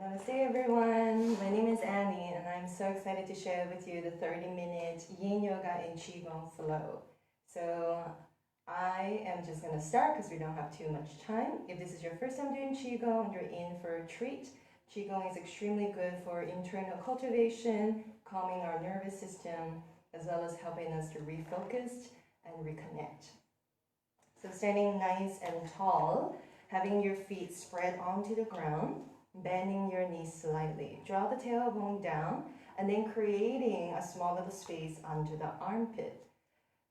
Namaste everyone, my name is Annie and I'm so excited to share with you the 30-minute Yin Yoga and Qigong flow. So I am just going to start because we don't have too much time. If this is your first time doing Qigong, you're in for a treat. Qigong is extremely good for internal cultivation, calming our nervous system, as well as helping us to refocus and reconnect. So standing nice and tall, having your feet spread onto the ground, bending your knees slightly. Draw the tailbone down and then creating a small little space under the armpit.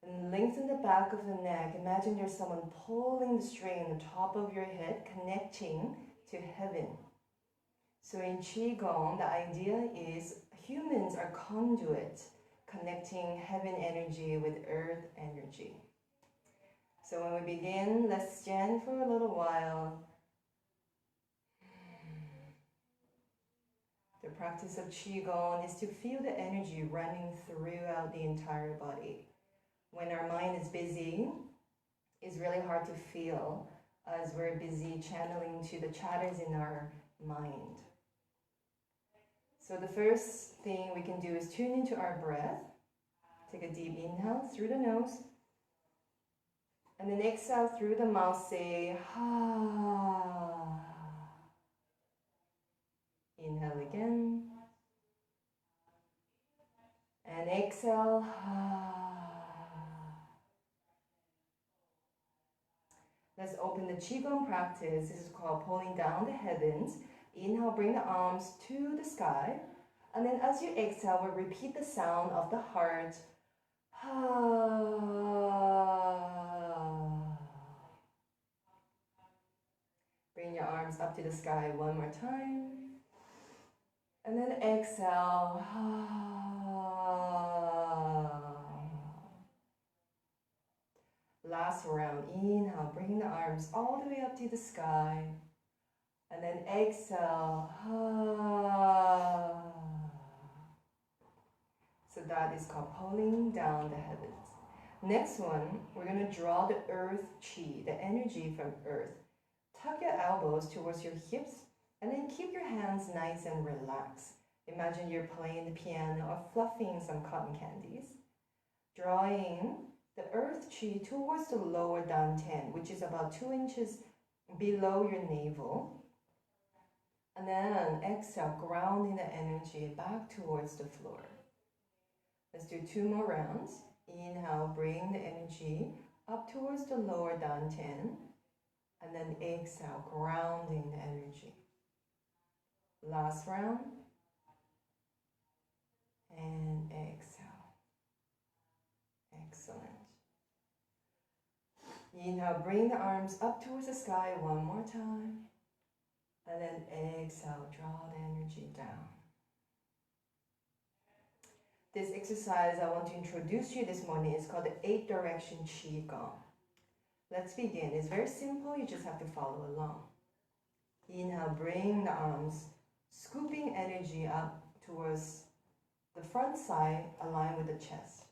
And lengthen the back of the neck. Imagine there's someone pulling the string on the top of your head, connecting to heaven. So in Qigong, the idea is humans are conduit, connecting heaven energy with earth energy. So when we begin, let's stand for a little while. The practice of Qigong is to feel the energy running throughout the entire body. When our mind is busy, it's really hard to feel as we're busy channeling to the chatters in our mind. So the first thing we can do is tune into our breath. Take a deep inhale through the nose. And then exhale through the mouth, say, ha. Inhale again. And exhale, ha. Let's open the Qigong practice. This is called pulling down the heavens. Inhale, bring the arms to the sky. And then as you exhale, we'll repeat the sound of the heart. Bring your arms up to the sky one more time. And then exhale. Last round. Inhale, bring the arms all the way up to the sky. And then exhale. So that is called pulling down the heavens. Next one, we're going to draw the earth chi, the energy from earth. Tuck your elbows towards your hips and then keep your hands nice and relaxed. Imagine you're playing the piano or fluffing some cotton candies. Drawing the earth chi towards the lower dantian, which is about 2 inches below your navel. And then exhale, grounding the energy back towards the floor. Let's do 2 more rounds. Inhale, bring the energy up towards the lower dantian. And then exhale, grounding the energy. Last round. And exhale. Excellent. Inhale, bring the arms up towards the sky one more time. And then exhale, draw the energy down. This exercise I want to introduce you this morning is called the 8 direction Qigong. Let's begin. It's very simple, you just have to follow along. Inhale, bring the arms, scooping energy up towards the front side, aligned with the chest.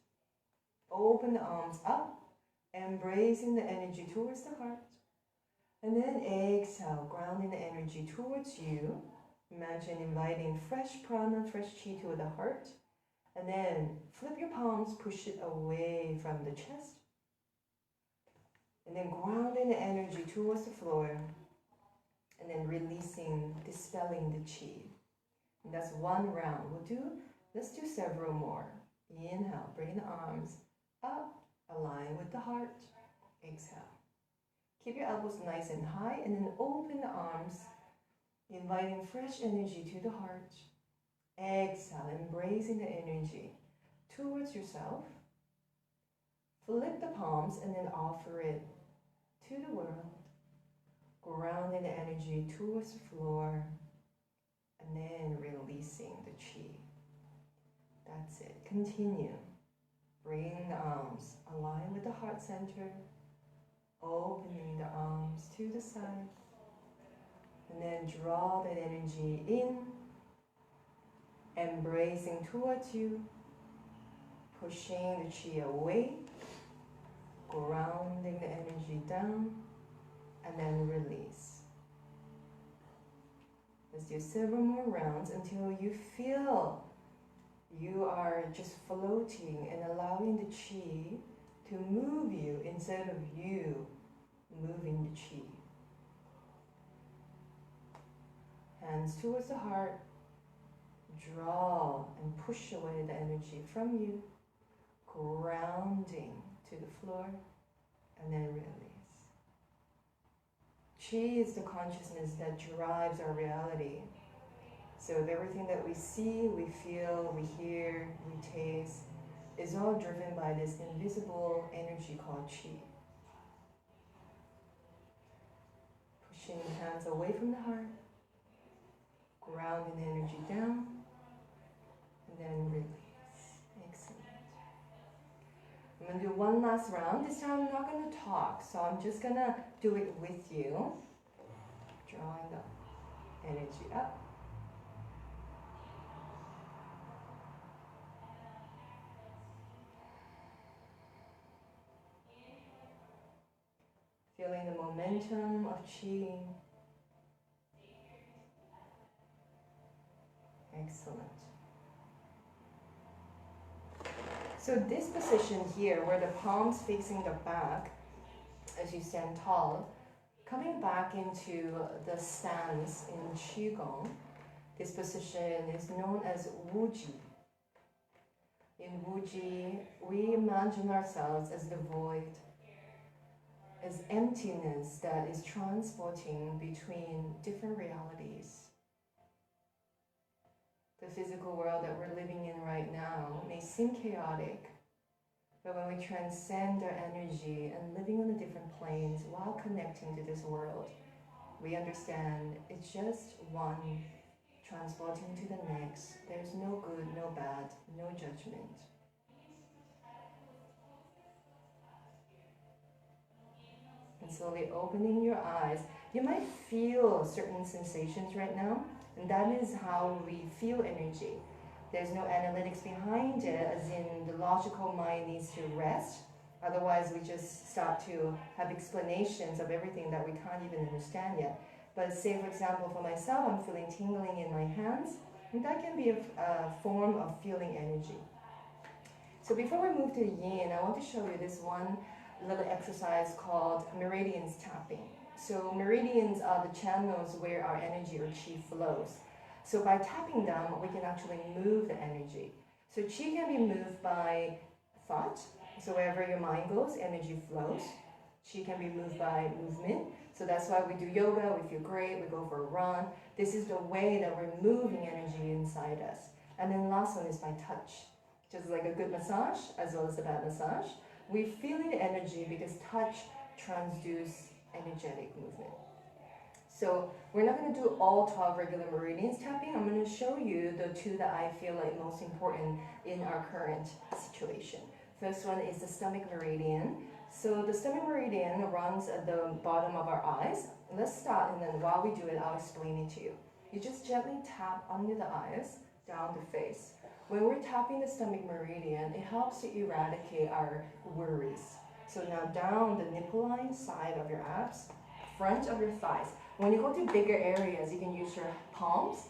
Open the arms up, embracing the energy towards the heart. And then exhale, grounding the energy towards you. Imagine inviting fresh prana, fresh chi to the heart. And then flip your palms, push it away from the chest. And then grounding the energy towards the floor. And then releasing, dispelling the chi. And that's 1 round. Let's do several more. Inhale, bring the arms up, align with the heart. Exhale. Keep your elbows nice and high and then open the arms, inviting fresh energy to the heart. Exhale, embracing the energy towards yourself. Flip the palms and then offer it to the world. Grounding the energy towards the floor and then releasing the chi. That's it. Continue. Bring the arms, align with the heart center. Opening the arms to the side. And then draw that energy in. Embracing towards you. Pushing the chi away. Grounding the energy down. And then release. Let's do several more rounds until you feel you are just floating and allowing the chi to move you instead of you moving the chi. Hands towards the heart. Draw and push away the energy from you, grounding to the floor, and then release. Chi is the consciousness that drives our reality. So everything that we see, we feel, we hear, we taste is all driven by this invisible energy called chi. Pushing the hands away from the heart, grounding the energy down, and then release. Excellent. I'm going to do one last round. This time I'm not going to talk, so I'm just going to do it with you. Drawing the energy up. Feeling the momentum of chi. Excellent. So this position here, where the palms facing the back, as you stand tall, coming back into the stance in Qigong, this position is known as Wuji. In Wuji, we imagine ourselves as the void, as emptiness that is transporting between different realities. The physical world that we're living in right now may seem chaotic, but when we transcend our energy and living on the different planes while connecting to this world, we understand it's just one transporting to the next. There's no good, no bad, no judgment. And slowly opening your eyes, you might feel certain sensations right now, and that is how we feel energy. There's no analytics behind it, as in the logical mind needs to rest. Otherwise, we just start to have explanations of everything that we can't even understand yet. But say, for example, for myself, I'm feeling tingling in my hands, and that can be a form of feeling energy. So before we move to the yin, I want to show you this one little exercise called meridians tapping. So meridians are the channels where our energy or chi flows. So by tapping them, we can actually move the energy. So chi can be moved by thought. So wherever your mind goes, energy flows. Chi can be moved by movement. So that's why we do yoga, we feel great, we go for a run. This is the way that we're moving energy inside us. And then last one is by touch. Just like a good massage as well as a bad massage. We feel the energy because touch transduces energetic movement. So we're not going to do all 12 regular meridians tapping. I'm going to show you the two that I feel like most important in our current situation. First one is the stomach meridian. So the stomach meridian runs at the bottom of our eyes. Let's start, and then while we do it, I'll explain it to you. You just gently tap under the eyes, down the face. When we're tapping the stomach meridian, it helps to eradicate our worries. So now down the nipple line, side of your abs, front of your thighs. When you go to bigger areas, you can use your palms,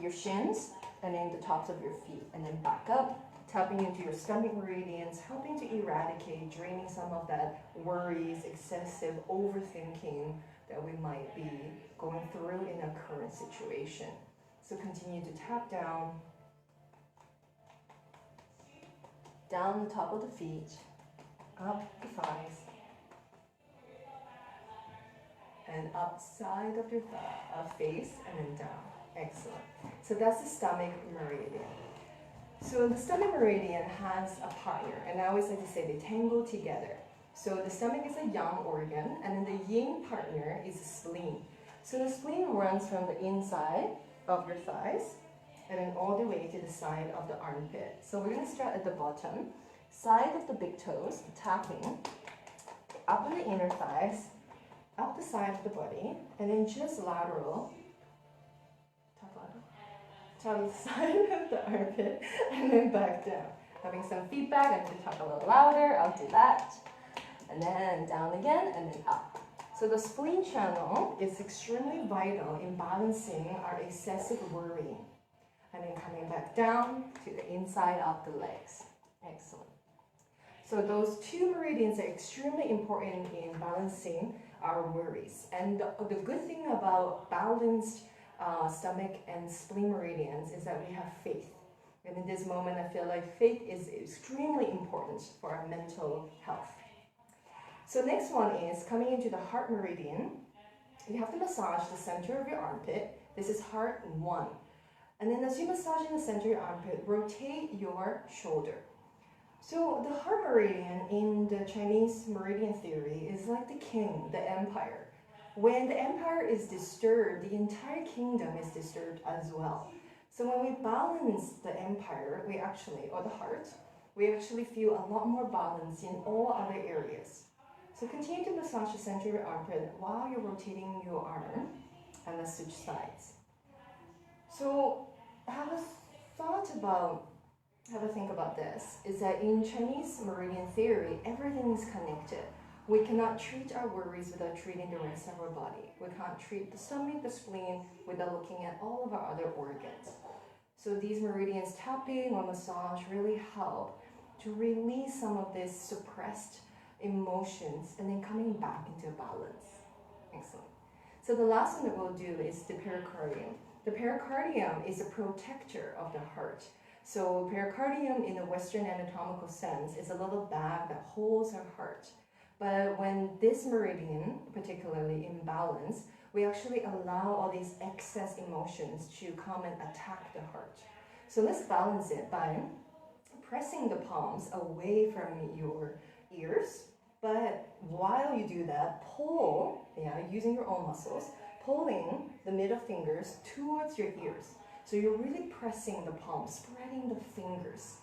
your shins, and then the tops of your feet. And then back up, tapping into your stomach meridians, helping to eradicate, draining some of that worries, excessive overthinking that we might be going through in our current situation. So continue to tap down the top of the feet, up the thighs, and up side of your face, and then down. Excellent. So that's the stomach meridian. So the stomach meridian has a partner, and I always like to say they tangle together. So the stomach is a yang organ, and then the yin partner is the spleen. So the spleen runs from the inside of your thighs, and then all the way to the side of the armpit. So we're going to start at the bottom, side of the big toes, tapping, up on the inner thighs, up the side of the body, and then just lateral, top of the side of the armpit, and then back down. Having some feedback, I need to talk a little louder, I'll do that. And then down again, and then up. So the spleen channel is extremely vital in balancing our excessive worrying. And then coming back down to the inside of the legs. Excellent. So those two meridians are extremely important in balancing our worries. And the good thing about balanced stomach and spleen meridians is that we have faith. And in this moment, I feel like faith is extremely important for our mental health. So next one is coming into the heart meridian. You have to massage the center of your armpit. This is heart 1. And then as you massage in the center of your armpit, rotate your shoulder. So the heart meridian in the Chinese meridian theory is like the king, the empire. When the empire is disturbed, the entire kingdom is disturbed as well. So when we balance the empire, or the heart, we actually feel a lot more balance in all other areas. So continue to massage the center of your armpit while you're rotating your arm, and let's switch sides. So have a think about this, is that in Chinese meridian theory, everything is connected. We cannot treat our worries without treating the rest of our body. We can't treat the stomach, the spleen, without looking at all of our other organs. So these meridians tapping or massage really help to release some of these suppressed emotions and then coming back into balance. Excellent. So the last one that we'll do is the pericardium. The pericardium is a protector of the heart. So pericardium in the Western anatomical sense is a little bag that holds our heart. But when this meridian, particularly in balance, we actually allow all these excess emotions to come and attack the heart. So let's balance it by pressing the palms away from your ears. But while you do that, pull, using your own muscles, pulling the middle fingers towards your ears. So you're really pressing the palms, spreading the fingers.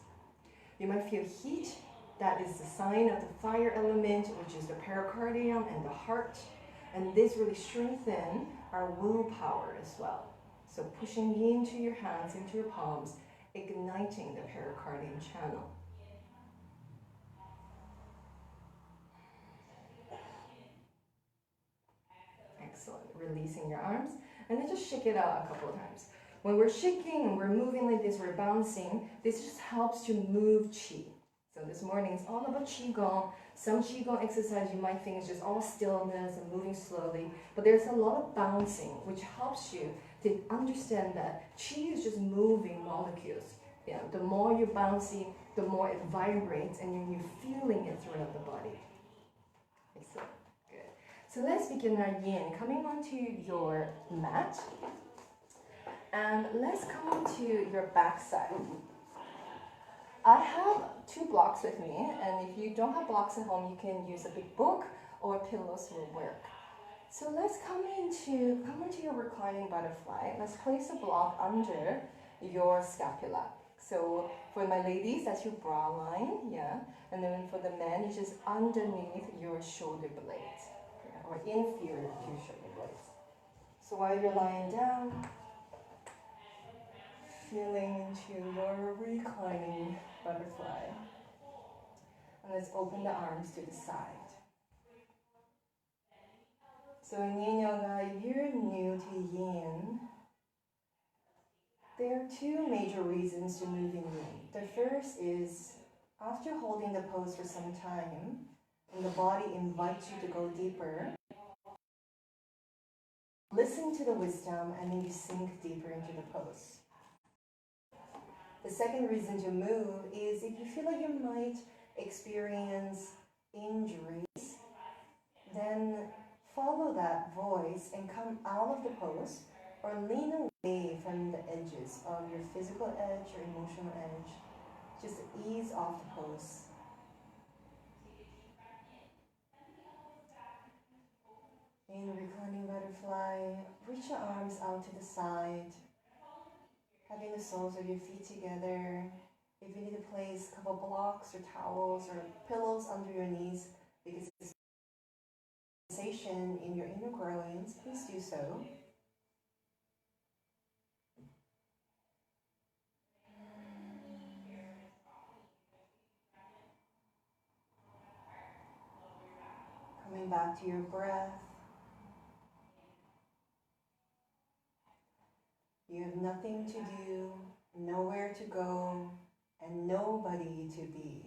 You might feel heat. That is the sign of the fire element, which is the pericardium and the heart. And this really strengthens our willpower as well. So pushing into your hands, into your palms, igniting the pericardium channel. Excellent. Releasing your arms, and then just shake it out a couple of times. When we're shaking and we're moving like this, we're bouncing, this just helps to move qi. So this morning is all about qigong. Some qigong exercise you might think is just all stillness and moving slowly, but there's a lot of bouncing, which helps you to understand that qi is just moving molecules. The more you're bouncy, the more it vibrates, and you're feeling it throughout the body. Excellent. Good. So let's begin our yin. Coming onto your mat. And let's come onto your back side. I have 2 blocks with me, and if you don't have blocks at home, you can use a big book or pillows will work. So let's come into your reclining butterfly. Let's place a block under your scapula. So for my ladies, that's your bra line, and then for the men, it's just underneath your shoulder blades, or inferior to your shoulder blades. So while you're lying down, feeling into your reclining butterfly. And let's open the arms to the side. So in Yin Yoga, if you're new to Yin, there are 2 major reasons to move in Yin. The first is, after holding the pose for some time, and the body invites you to go deeper, listen to the wisdom and then you sink deeper into the pose. The second reason to move is if you feel like you might experience injuries, then follow that voice and come out of the pose or lean away from the edges of your physical edge or emotional edge. Just ease off the pose. In reclining butterfly, reach your arms out to the side, having the soles of your feet together. If you need to place a couple blocks or towels or pillows under your knees because it's sensation in your inner groins, please do so. Coming back to your breath. You have nothing to do, nowhere to go, and nobody to be.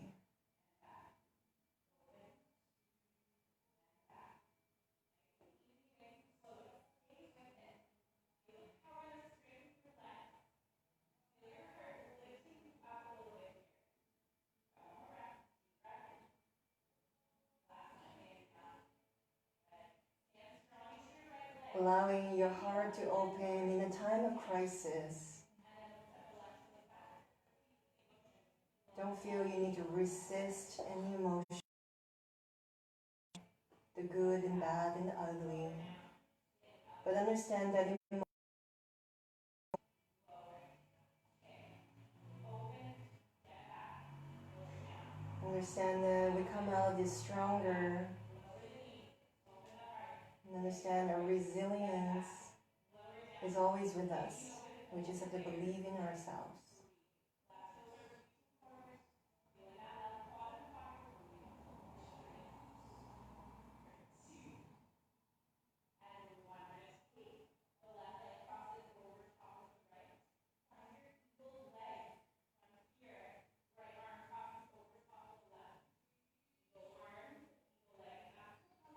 Allowing your heart to open in a time of crisis. Don't feel you need to resist any emotion, the good and bad and ugly. But understand that we come out of this stronger, and understand our resilience is always with us. We just have to believe in ourselves.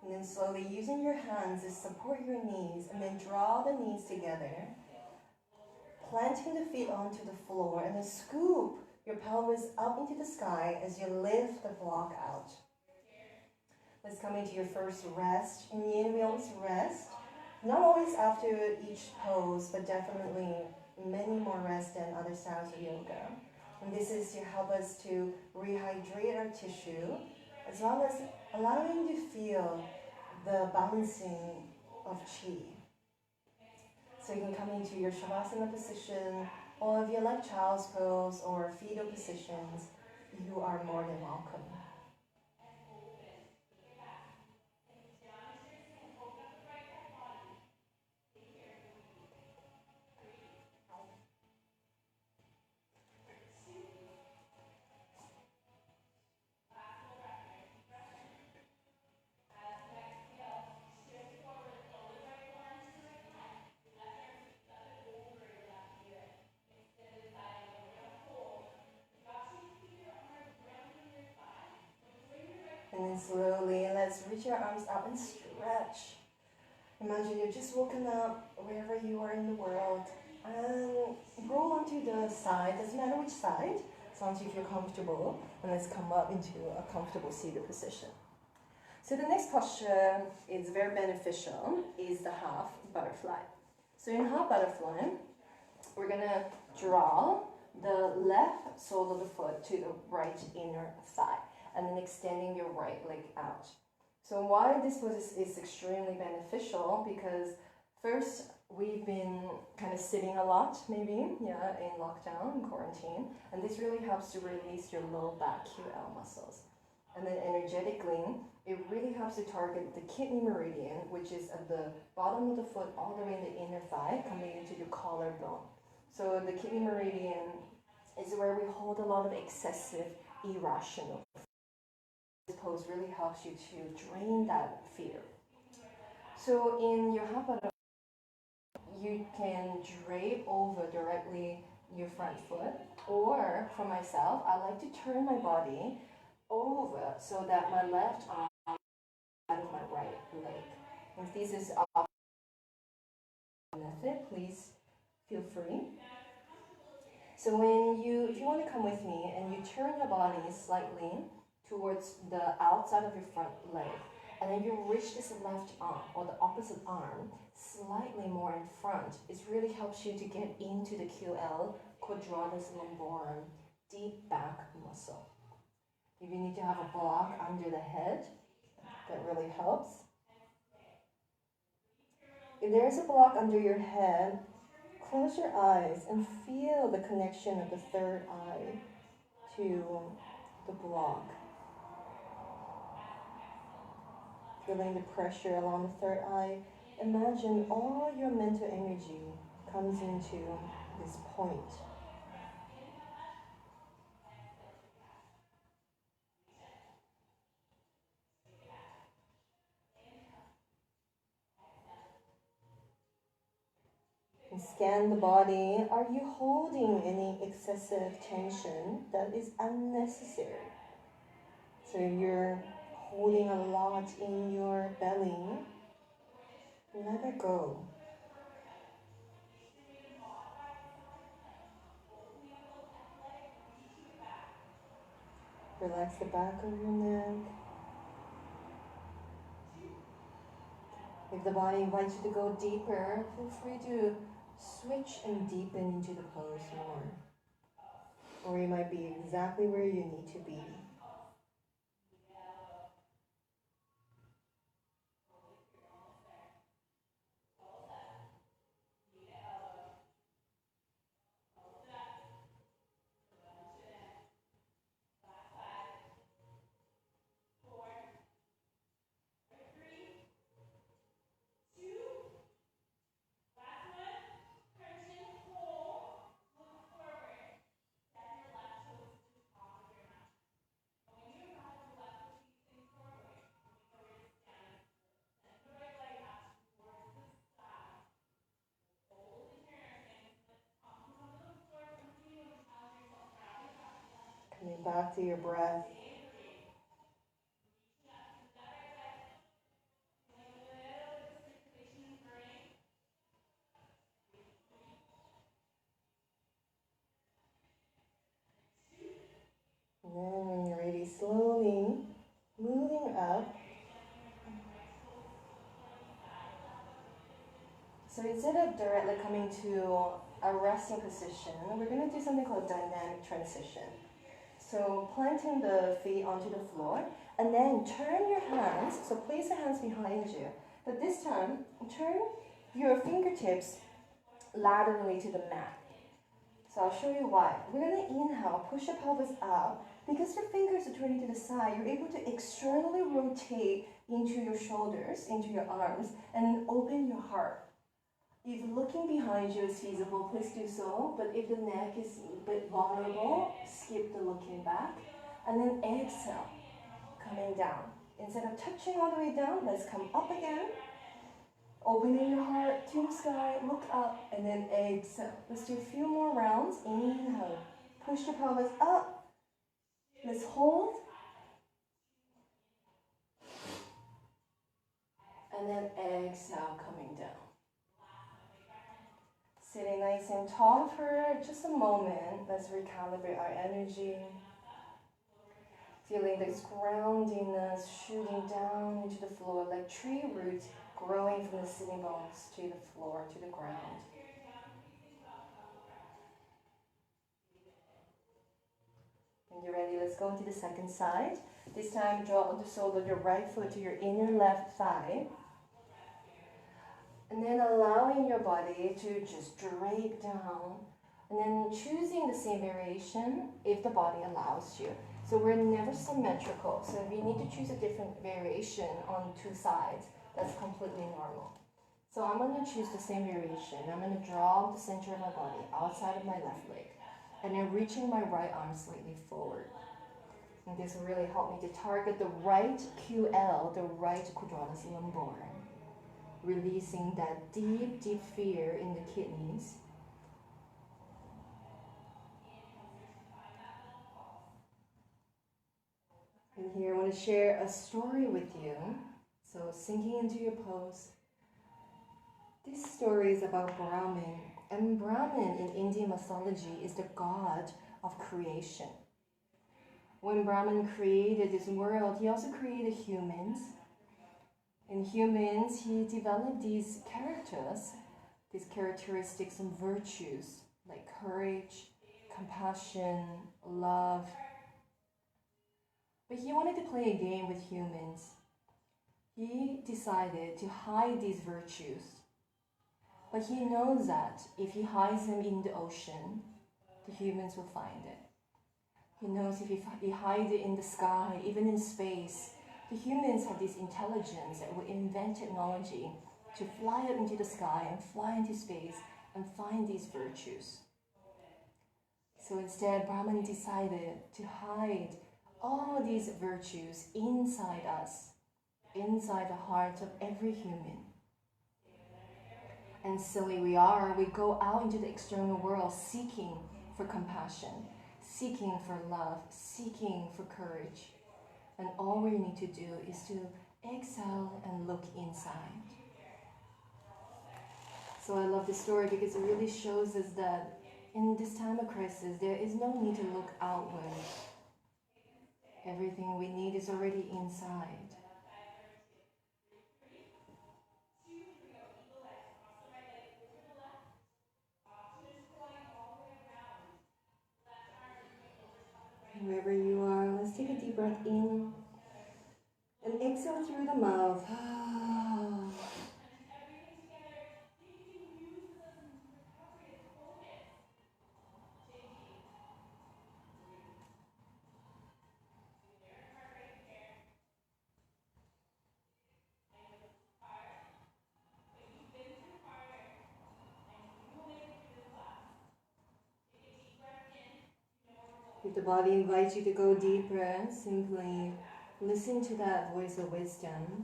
And then slowly using your hands to support your knees, and then draw the knees together, planting the feet onto the floor, and then scoop your pelvis up into the sky as you lift the block out. Let's come into your first rest. In yin, we always rest. Not always after each pose, but definitely many more rests than other styles of yoga. And this is to help us to rehydrate our tissue, as well as allowing you to feel the balancing of qi. So you can come into your shavasana position, or if you like child's pose or fetal positions, you are more than welcome. And then slowly, let's reach your arms up and stretch. Imagine you're just woken up wherever you are in the world, and roll onto the side, doesn't matter which side, as long as you feel comfortable. And let's come up into a comfortable seated position. So the next posture is very beneficial, is the half butterfly. So in half butterfly, we're gonna draw the left sole of the foot to the right inner thigh, and then extending your right leg out. So why this pose is extremely beneficial, because first, we've been kind of sitting a lot, maybe, in lockdown, in quarantine, and this really helps to release your low back QL muscles. And then energetically, it really helps to target the kidney meridian, which is at the bottom of the foot, all the way in the inner thigh, coming into your collarbone. So the kidney meridian is where we hold a lot of excessive, irrational. This pose really helps you to drain that fear. So in your half butterfly, you can drape over directly your front foot, or for myself, I like to turn my body over so that my left arm is out of my right leg. If this is a method, please feel free. So if you want to come with me, and you turn your body slightly towards the outside of your front leg, and then you reach this left arm, or the opposite arm, slightly more in front. It really helps you to get into the QL, quadratus lumborum, deep back muscle. If you need to have a block under the head, that really helps. If there is a block under your head, close your eyes and feel the connection of the third eye to the block. Feeling the pressure along the third eye, imagine all your mental energy comes into this point. Scan the body. Are you holding any excessive tension that is unnecessary? So if you're holding a lot in your belly, let it go. Relax the back of your neck. If the body invites you to go deeper, feel free to switch and deepen into the pose more. Or you might be exactly where you need to be. Coming back to your breath. And then when you're ready, slowly moving up. So instead of directly coming to a resting position, we're going to do something called dynamic transition. So planting the feet onto the floor, and then turn your hands, so place the hands behind you, but this time, turn your fingertips laterally to the mat. So I'll show you why. We're going to inhale, push your pelvis up. Because your fingers are turning to the side, you're able to externally rotate into your shoulders, into your arms, and then open your heart. If looking behind you is feasible, please do so. But if the neck is a bit vulnerable, skip the looking back. And then exhale, coming down. Instead of touching all the way down, let's come up again. Opening your heart to the sky, look up, and then exhale. Let's do a few more rounds. Inhale, push the pelvis up. Let's hold. And then exhale, coming down. Sitting nice and tall for just a moment. Let's recalibrate our energy. Feeling this groundiness shooting down into the floor like tree roots growing from the sitting bones to the floor, to the ground. When you're ready, let's go into the second side. This time, draw the sole of your right foot to your inner left thigh. And then allowing your body to just drape down. And then choosing the same variation if the body allows you. So we're never symmetrical. So if you need to choose a different variation on two sides, that's completely normal. So I'm going to choose the same variation. I'm going to draw the center of my body outside of my left leg. And then reaching my right arm slightly forward. And this will really help me to target the right QL, the right quadratus lumborum. Releasing that deep, deep fear in the kidneys. And here I want to share a story with you. So sinking into your pose. This story is about Brahman. And Brahman in Indian mythology is the god of creation. When Brahman created this world, he also created humans. In humans, he developed these characters, these characteristics and virtues like courage, compassion, love. But he wanted to play a game with humans. He decided to hide these virtues. But he knows that if he hides them in the ocean, the humans will find it. He knows if he hides it in the sky, even in space, the humans have this intelligence that will invent technology to fly up into the sky and fly into space and find these virtues. So instead, Brahman decided to hide all these virtues inside us, inside the heart of every human. and silly we are, we go out into the external world seeking for compassion, seeking for love, seeking for courage. And all we need to do is to exhale and look inside. So I love this story because it really shows us that in this time of crisis, there is no need to look outward. Everything we need is already inside. Wherever you are, let's take a deep breath in and exhale through the mouth. If the body invites you to go deeper, simply listen to that voice of wisdom.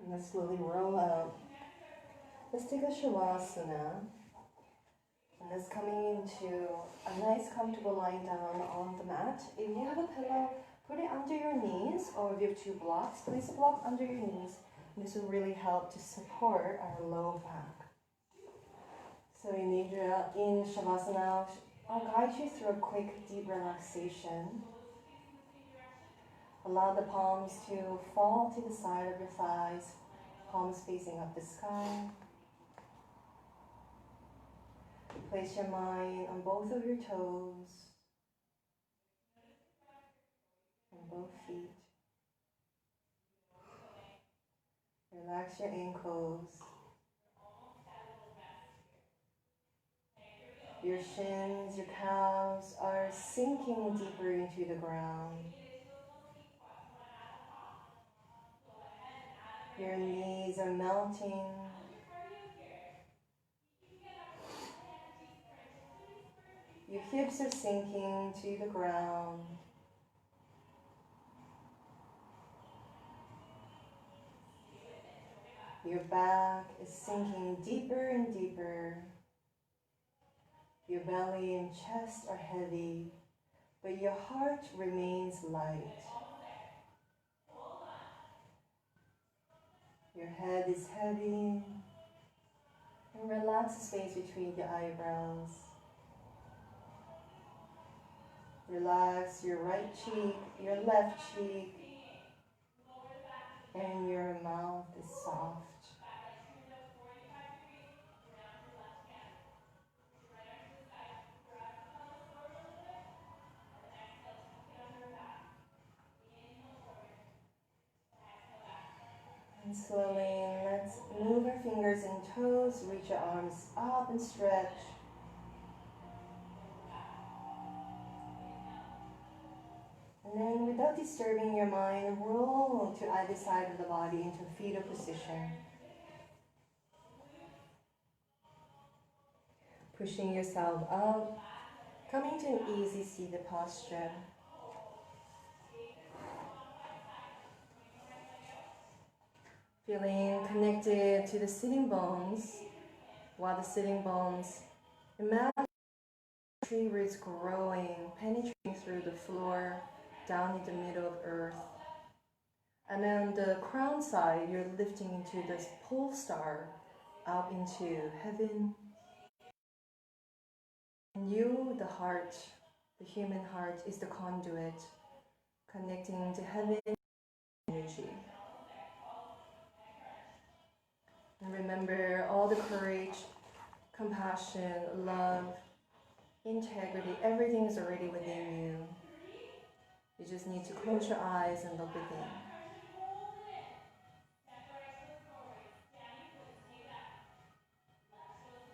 And let's slowly roll out. Let's take a Shavasana. And that's coming into a nice comfortable lying down on the mat. If you have a pillow, put it under your knees, or if you have two blocks, place a block under your knees. This will really help to support our low back. So in Nidra, in Shavasana, I'll guide you through a quick deep relaxation. Allow the palms to fall to the side of your thighs, palms facing up the sky. Place your mind on both of your toes, on both feet. Relax your ankles. Your shins, your calves are sinking deeper into the ground. Your knees are melting. Your hips are sinking to the ground. Your back is sinking deeper and deeper. Your belly and chest are heavy, but your heart remains light. Your head is heavy, and relax the space between the eyebrows. Relax your right cheek, your left cheek, and your mouth is soft. And slowly, let's move our fingers and toes, reach your arms up and stretch. And then, without disturbing your mind, roll to either side of the body into fetal position. Pushing yourself up, coming to an easy seated posture. Feeling connected to the sitting bones, while the sitting bones, imagine tree roots growing, penetrating through the floor, down in the middle of earth. And then the crown side, you're lifting into this pole star, up into heaven. And you, the heart, the human heart, is the conduit, connecting to heaven energy. And remember all the courage, compassion, love, integrity, everything is already within you. You just need to close your eyes and look within.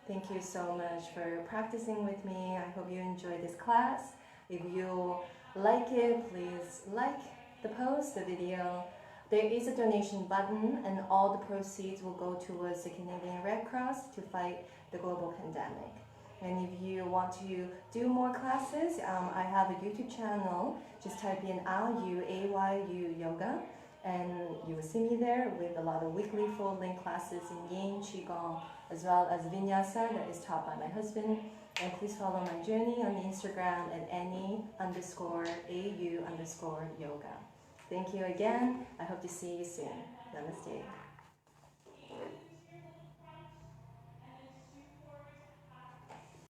Thank you so much for practicing with me. I hope you enjoyed this class. If you like it, please like the post, the video. There is a donation button and all the proceeds will go towards the Canadian Red Cross to fight the global pandemic. And if you want to do more classes, I have a YouTube channel. Just type in AYU Yoga and you will see me there with a lot of weekly full-length classes in Yin, Qigong, as well as Vinyasa that is taught by my husband. And please follow my journey on Instagram at Annie_AU_yoga. Thank you again. I hope to see you soon. Namaste.